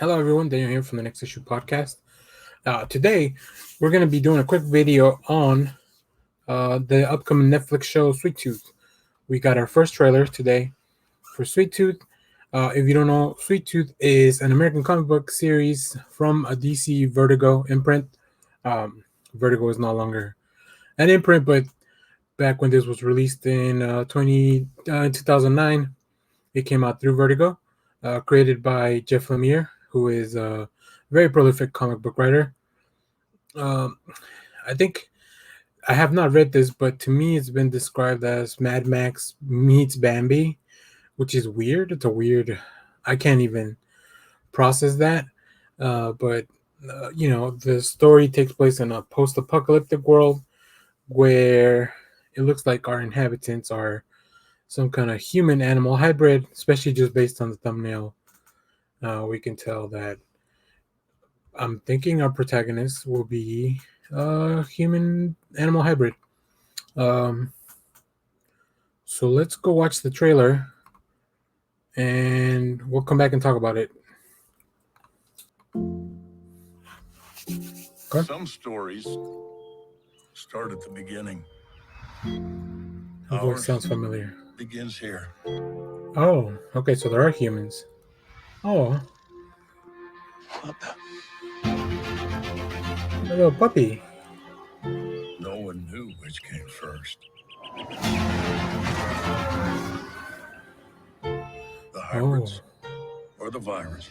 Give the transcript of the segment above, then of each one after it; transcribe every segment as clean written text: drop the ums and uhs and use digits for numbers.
Hello, everyone. Daniel here from the Next Issue Podcast. Today, we're going to be doing a quick video on the upcoming Netflix show Sweet Tooth. We got our first trailer today for Sweet Tooth. If you don't know, Sweet Tooth is an American comic book series from a DC Vertigo imprint. Vertigo is no longer an imprint, but back when this was released in 2009, it came out through Vertigo, created by Jeff Lemire, who is a very prolific comic book writer. I think I have not read this, but to me, it's been described as Mad Max meets Bambi, which is weird. It's a weird. I can't even process that. But the story takes place in a post-apocalyptic world where it looks like our inhabitants are some kind of human-animal hybrid, especially just based on the thumbnail. We can tell that I'm thinking our protagonist will be a human-animal hybrid. So let's go watch the trailer, and we'll come back and talk about it. Okay. Some stories start at the beginning. Her voice sounds familiar. Begins here. Oh, okay, so there are humans. Oh. What the? A little puppy. No one knew which came first. The hybrids or the virus.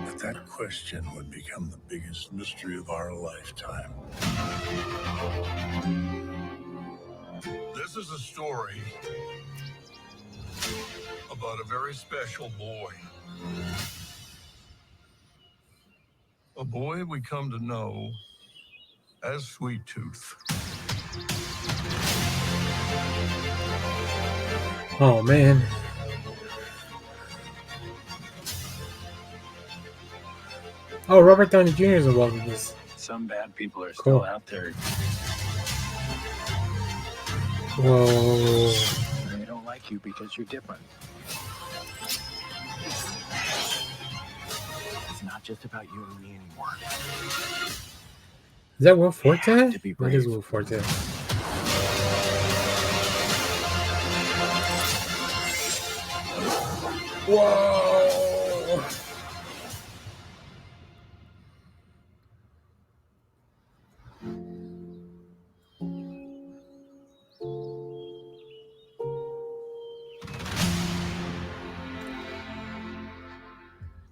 But that question would become the biggest mystery of our lifetime. This is a story about a very special boy. A boy we come to know as Sweet Tooth. Oh, man. Oh, Robert Downey Jr. is involved in this. Some bad people are still out there. Whoa. They don't like you because you're different. It's not just about you and me anymore. Is that Will Forte? That is Will Forte. Whoa!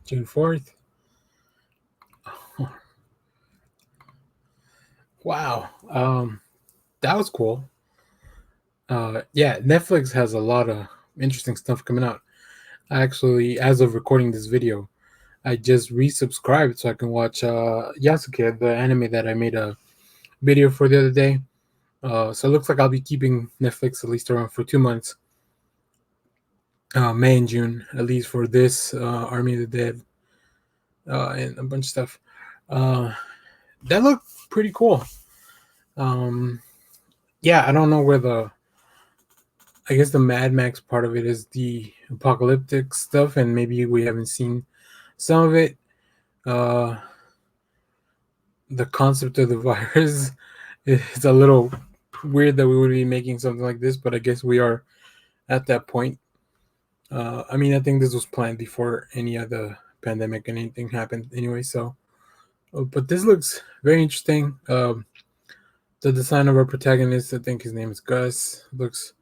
June 4th. Wow. That was cool. Yeah, Netflix has a lot of interesting stuff coming out. Actually, as of recording this video, I just resubscribed so I can watch Yasuke, the anime that I made a video for the other day. So it looks like I'll be keeping Netflix at least around for 2 months. May and June, at least for this Army of the Dead and a bunch of stuff. That looked pretty cool. Yeah, I don't know where I guess the Mad Max part of it is the apocalyptic stuff, and maybe we haven't seen some of it. The concept of the virus is a little weird that we would be making something like this, but I guess we are at that point. I mean, I think this was planned before any other pandemic and anything happened anyway, so. But this looks very interesting. The design of our protagonist, I think his name is Gus, looks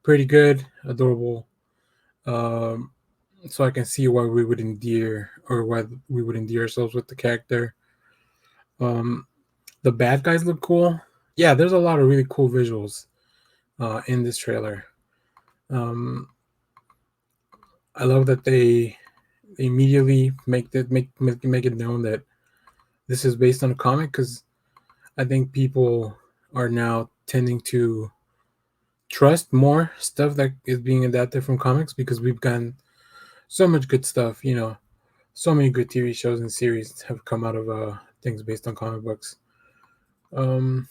pretty good, adorable. So I can see why we would endear ourselves with the character. The bad guys look cool. Yeah, there's a lot of really cool visuals in this trailer. I love that they immediately make it known that this is based on a comic, because I think people are now tending to trust more stuff that is being adapted from comics, because we've gotten so much good stuff. So many good TV shows and series have come out of things based on comic books. It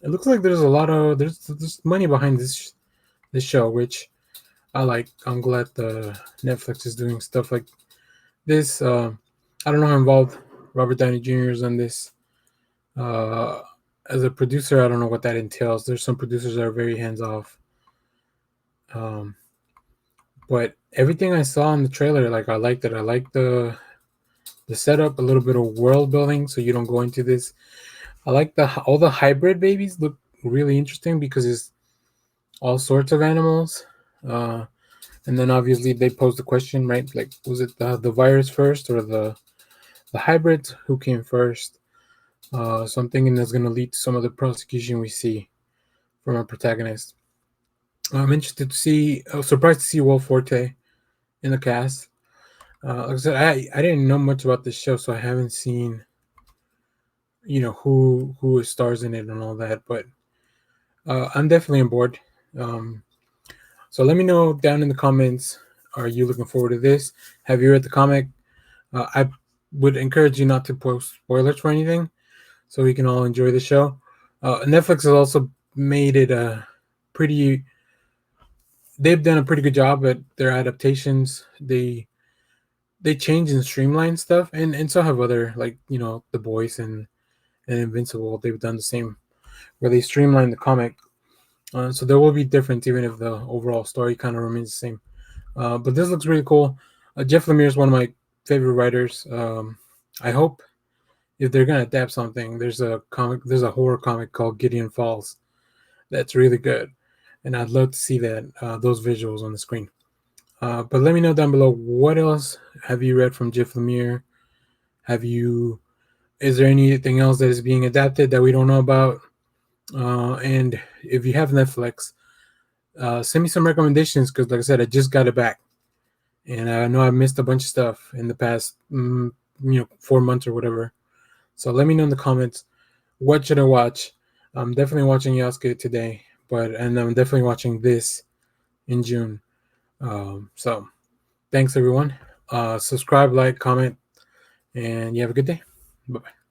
looks like there's a lot of there's money behind this show, which I like. I'm glad the Netflix is doing stuff like this. I don't know how involved Robert Downey Jr. is on this. Uh, as a producer, I don't know what that entails. There's some producers that are very hands off. Um, but everything I saw in the trailer, like I liked it. I like the setup, a little bit of world building, so you don't go into this. I like all the hybrid babies look really interesting because it's all sorts of animals. And then obviously they pose the question, right? Like, was it the virus first or the hybrids? Who came first? So I'm thinking that's going to lead to some of the prosecution we see from our protagonist. I'm interested to see. I was surprised to see Will Forte in the cast. Like I said, I didn't know much about this show, so I haven't seen who stars in it and all that. But I'm definitely on board. Um, so let me know down in the comments. Are you looking forward to this? Have you read the comic? I would encourage you not to post spoilers for anything, so we can all enjoy the show. Netflix has also made it a pretty. They've done a pretty good job at their adaptations. They change and streamline stuff, and so have other, like, The Boys and Invincible. They've done the same, where they streamline the comic. So there will be difference, even if the overall story kind of remains the same. But this looks really cool. Jeff Lemire is one of my favorite writers. I hope if they're gonna adapt something, there's a horror comic called Gideon Falls that's really good, and I'd love to see that those visuals on the screen. But let me know down below, what else have you read from Jeff Lemire? Is there anything else that is being adapted that we don't know about? And if you have Netflix, send me some recommendations, because, like I said, I just got it back, and I know I missed a bunch of stuff in the past, 4 months or whatever. So let me know in the comments, what should I watch? I'm definitely watching Yasuke today, and I'm definitely watching this in June. So thanks everyone. Subscribe, like, comment, and you have a good day. Bye bye.